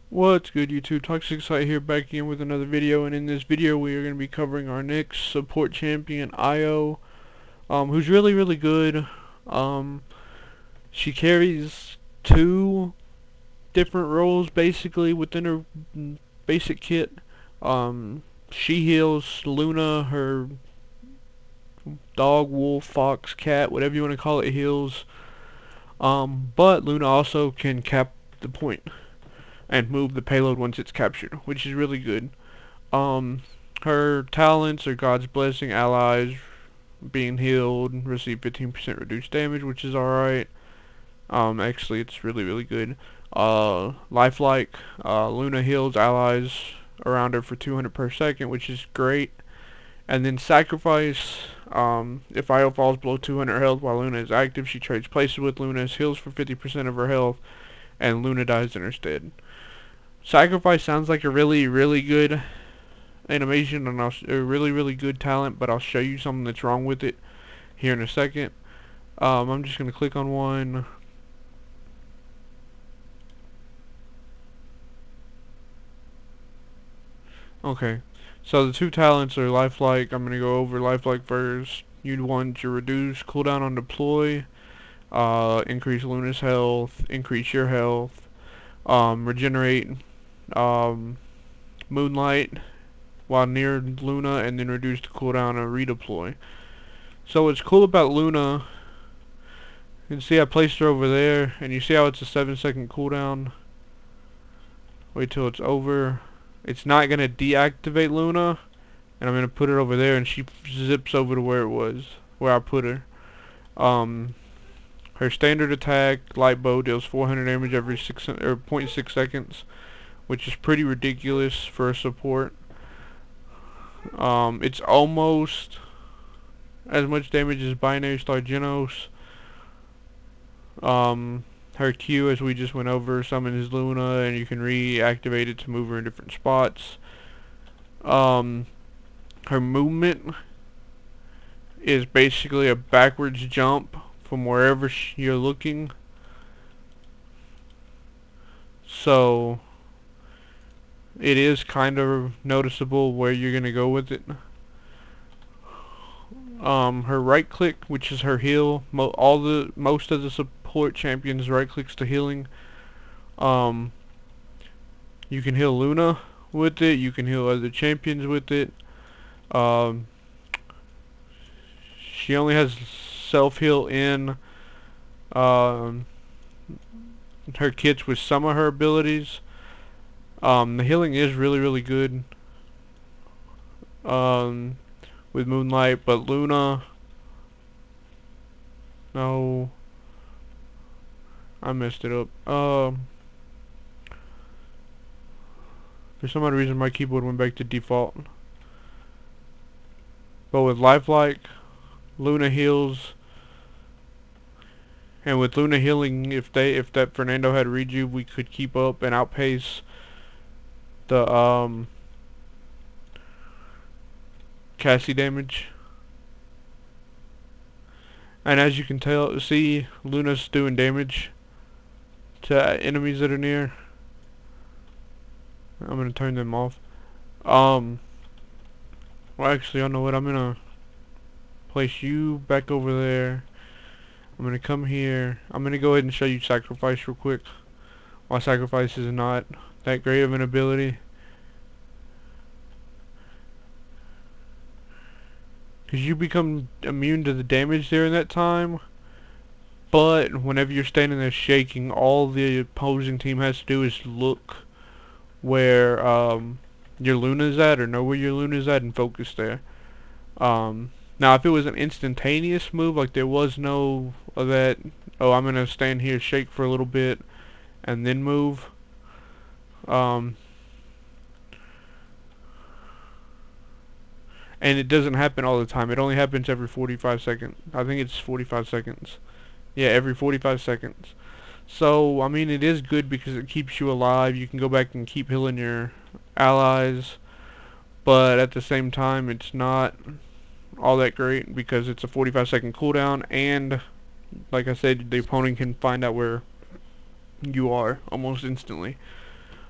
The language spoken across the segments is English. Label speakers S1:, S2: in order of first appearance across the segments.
S1: What's good, YouTube? ToxicSight here, back again with another video, and in this video we are going to be covering our next support champion, Io, who's really good. Um, she carries two different roles basically within her basic kit. She heals Luna, her dog, wolf, fox, cat, whatever you want to call it, heals. But Luna also can cap the point and move the payload once it's captured, which is really good. Um, Her talents are God's Blessing, allies being healed, receive 15% reduced damage, which is alright. Actually, it's really good. Lifelike, Luna heals allies around her for 200 per second, which is great. And then Sacrifice, if Io falls below 200 health while Luna is active, she trades places with Luna, heals for 50% of her health, and Luna dies in her stead. Sacrifice sounds like a really good animation and a really good talent, but I'll show you something that's wrong with it here in a second. I'm just gonna click on one. Okay, so the two talents are lifelike. I'm gonna go over lifelike first. You'd want to reduce cooldown on deploy, increase Luna's health, increase your health, regenerate, moonlight while near Luna, and then reduce the cooldown on redeploy. So what's cool about Luna, you can see I placed her over there, and you see how it's a 7-second cooldown. Wait till it's over. It's not going to deactivate Luna, and I'm going to put it over there, and she zips over to where it was, where I put her. Her standard attack, light bow, deals 400 damage every 0.6 seconds, which is pretty ridiculous for a support. It's almost as much damage as Binary Star Genos. Her Q, as we just went over, summons Luna, and you can reactivate it to move her in different spots. Her movement is basically a backwards jump from wherever you're looking. So it is kind of noticeable where you're gonna go with it. Her right click, which is her heal, most of the support champions right clicks to healing. You can heal Luna with it. You can heal other champions with it. She only has self heal in her kits with some of her abilities. The healing is really good with Moonlight, but Luna, no, I messed it up. For some odd reason my keyboard went back to default. But with Lifelike, Luna heals, and with Luna healing, if that Fernando had rejuve, we could keep up and outpace the Cassie damage. And as you can see, Luna's doing damage to enemies that are near. I'm gonna turn them off. Well, actually, I know what. I'm gonna place you back over there. I'm gonna come here. I'm gonna go ahead and show you Sacrifice real quick. While Sacrifice is not that great of an ability, because you become immune to the damage during that time. But whenever you're standing there shaking, all the opposing team has to do is look where your Luna's at, or know where your Luna's at, and focus there. Now if it was an instantaneous move, like there was no of that, oh, I'm gonna stand here, shake for a little bit, and then move. And it doesn't happen all the time. It only happens every 45 seconds. I think it's 45 seconds. Yeah, every 45 seconds. So, I mean, it is good because it keeps you alive. You can go back and keep healing your allies. But at the same time, it's not all that great because it's a 45-second cooldown. And, like I said, the opponent can find out where you are almost instantly.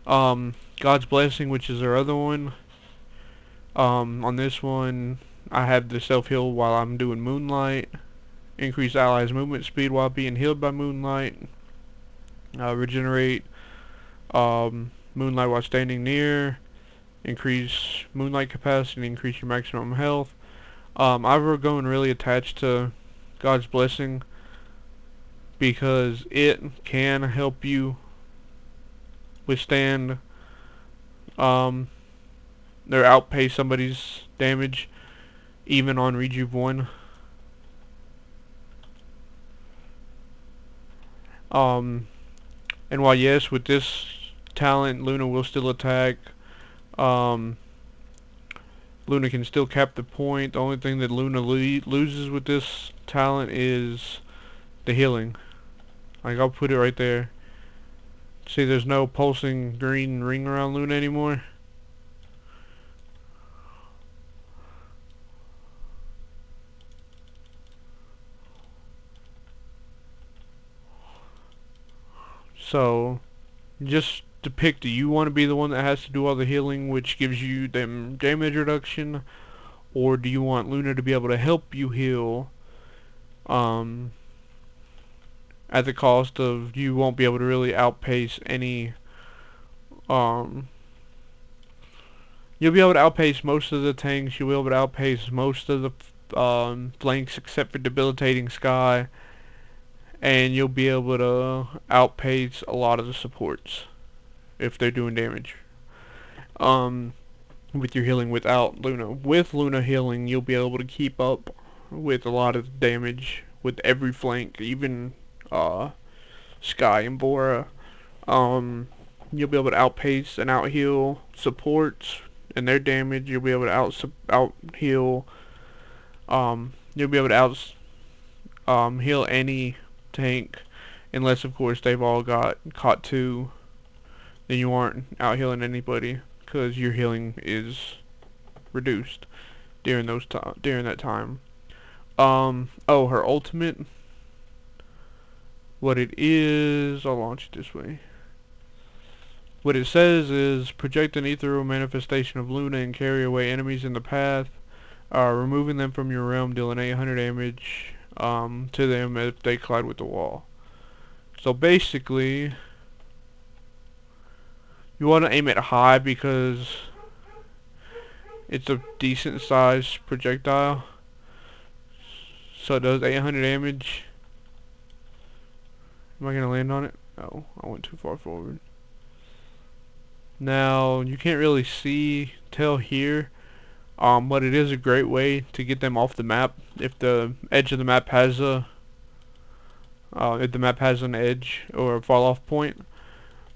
S1: God's Blessing, which is our other one. On this one, I have the self-heal while I'm doing Moonlight. Increase allies' movement speed while being healed by Moonlight. Regenerate Moonlight while standing near. Increase Moonlight capacity, increase your maximum health. I'm going really attached to God's Blessing because it can help you withstand or outpace somebody's damage even on Rejuve 1. And while yes, with this talent, Luna will still attack. Um, Luna can still cap the point. The only thing that Luna loses with this talent is the healing. Like, I'll put it right there. See, there's no pulsing green ring around Luna anymore. So, just to pick, do you want to be the one that has to do all the healing, which gives you them damage reduction, or do you want Luna to be able to help you heal, at the cost of you won't be able to really outpace any, you'll be able to outpace most of the tanks, you'll be able to outpace most of the flanks except for debilitating Sky, and you'll be able to outpace a lot of the supports if they're doing damage. With your healing without Luna. With Luna healing, you'll be able to keep up with a lot of damage with every flank, even Sky and Bora. You'll be able to outpace and outheal supports and their damage. You'll be able to outheal. You'll be able to heal any tank, unless of course they've all got caught 2. Then you aren't out healing anybody because your healing is reduced during that time. Oh, her ultimate. What it is, I'll launch it this way. What it says is project an ethereal manifestation of Luna and carry away enemies in the path, removing them from your realm, dealing 800 damage to them if they collide with the wall. So basically, you want to aim it high because it's a decent sized projectile. So it does 800 damage. Am I going to land on it? Oh, I went too far forward. Now, you can't really tell here, but it is a great way to get them off the map if the edge of the map has if the map has an edge or a fall off point,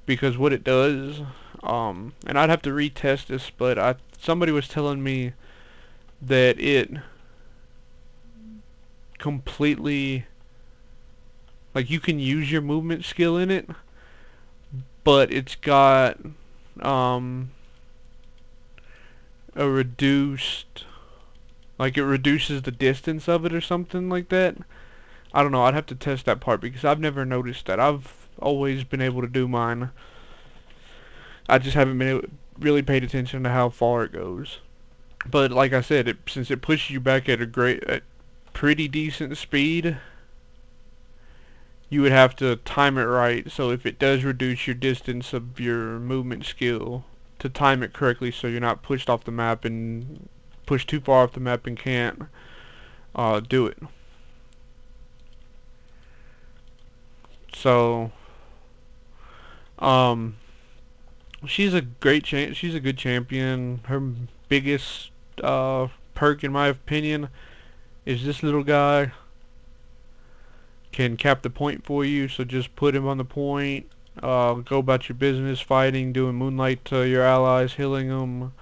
S1: because what it does, and I'd have to retest this, but somebody was telling me that it completely, like, you can use your movement skill in it, but it's got a reduced, like, it reduces the distance of it or something like that. I don't know, I'd have to test that part because I've never noticed that. I've always been able to do mine. I just haven't really paid attention to how far it goes. But like I said, since it pushes you back at a pretty decent speed, you would have to time it right. So if it does reduce your distance of your movement skill, to time it correctly so you're not pushed off the map and pushed too far off the map and can't do it. So she's a she's a good champion. Her biggest perk, in my opinion, is this little guy can cap the point for you. So just put him on the point, go about your business, fighting, doing moonlight to your allies, healing them,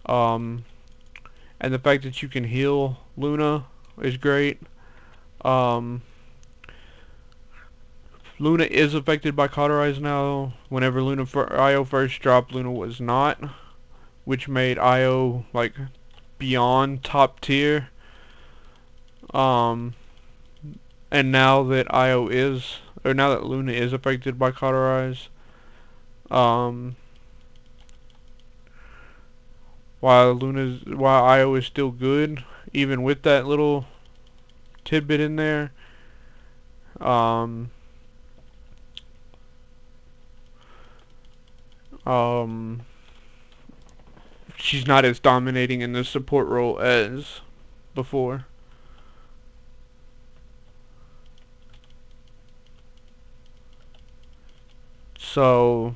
S1: and the fact that you can heal Luna is great. Luna is affected by Cauterize now. Whenever IO first dropped, Luna was not, which made IO like beyond top tier. And now that now that Luna is affected by Cauterize, while IO is still good, even with that little tidbit in there. Um, um, she's not as dominating in the support role as before. So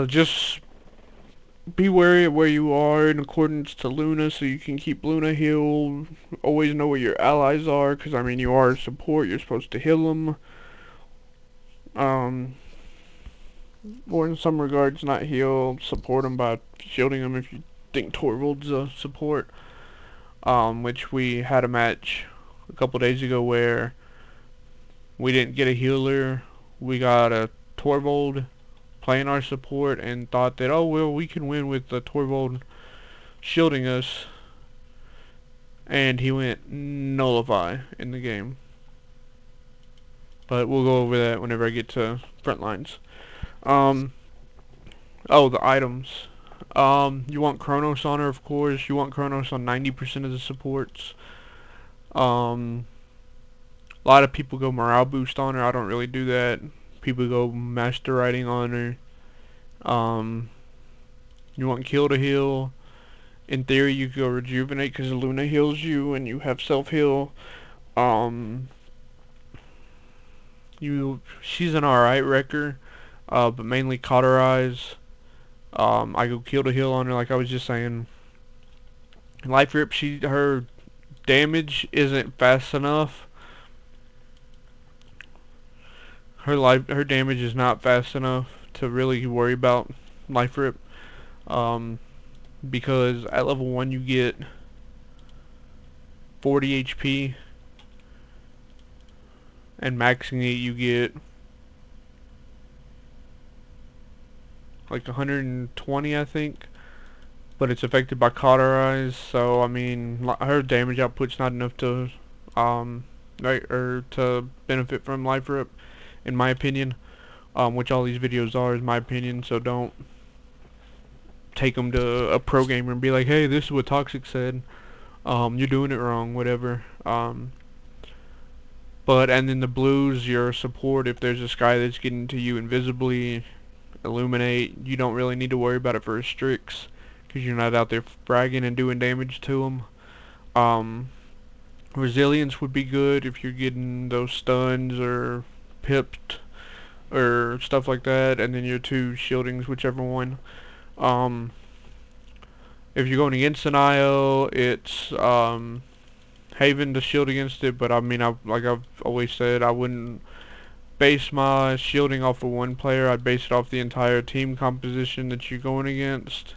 S1: just be wary of where you are in accordance to Luna, so you can keep Luna healed. Always know where your allies are, because I mean you are support. You're supposed to heal them. Or in some regards, not heal. Support them by shielding them if you think Torvald's a support. Which we had a match a couple days ago where we didn't get a healer. We got a Torvald playing our support and thought that, oh well, we can win with the Torvald shielding us, and he went nullify in the game. But we'll go over that whenever I get to front lines. Oh, the items. You want Chronos on her, of course. You want Chronos on 90% of the supports. A lot of people go morale boost on her. I don't really do that. People go master riding on her. You want kill to heal. In theory, you could go rejuvenate because Luna heals you and you have self heal. She's an alright wrecker, but mainly cauterize. I go kill to heal on her, like I was just saying. Life Rip, her damage isn't fast enough. Her damage is not fast enough to really worry about Life Rip. Because at level 1 you get 40 HP, and maxing it you get like 120, I think. But it's affected by cauterize, so I mean her damage output's not enough to to benefit from Life Rip, in my opinion. Which all these videos are, is my opinion, so don't take them to a pro gamer and be like, hey, this is what Toxic said. You're doing it wrong, whatever. But, and then the blues, your support, if there's a guy that's getting to you invisibly, illuminate, you don't really need to worry about it for Strix, because you're not out there fragging and doing damage to them. Resilience would be good if you're getting those stuns or pipped or stuff like that, and then your 2 shieldings, whichever one. If you're going against an IO, it's Haven to shield against it, but I mean, like I've always said, I wouldn't base my shielding off of one player. I'd base it off the entire team composition that you're going against,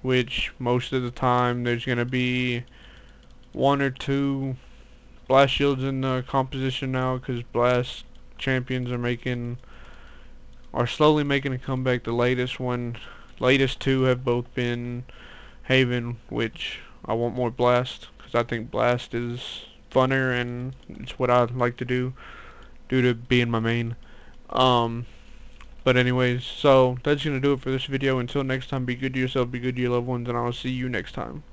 S1: which most of the time there's going to be 1 or 2 blast shields in the composition now, because blast champions are slowly making a comeback. The latest 2 have both been Haven, which I want more blast, because I think blast is funner and it's what I like to do due to being my main. But anyways, so that's gonna do it for this video. Until next time, be good to yourself, be good to your loved ones, and I'll see you next time.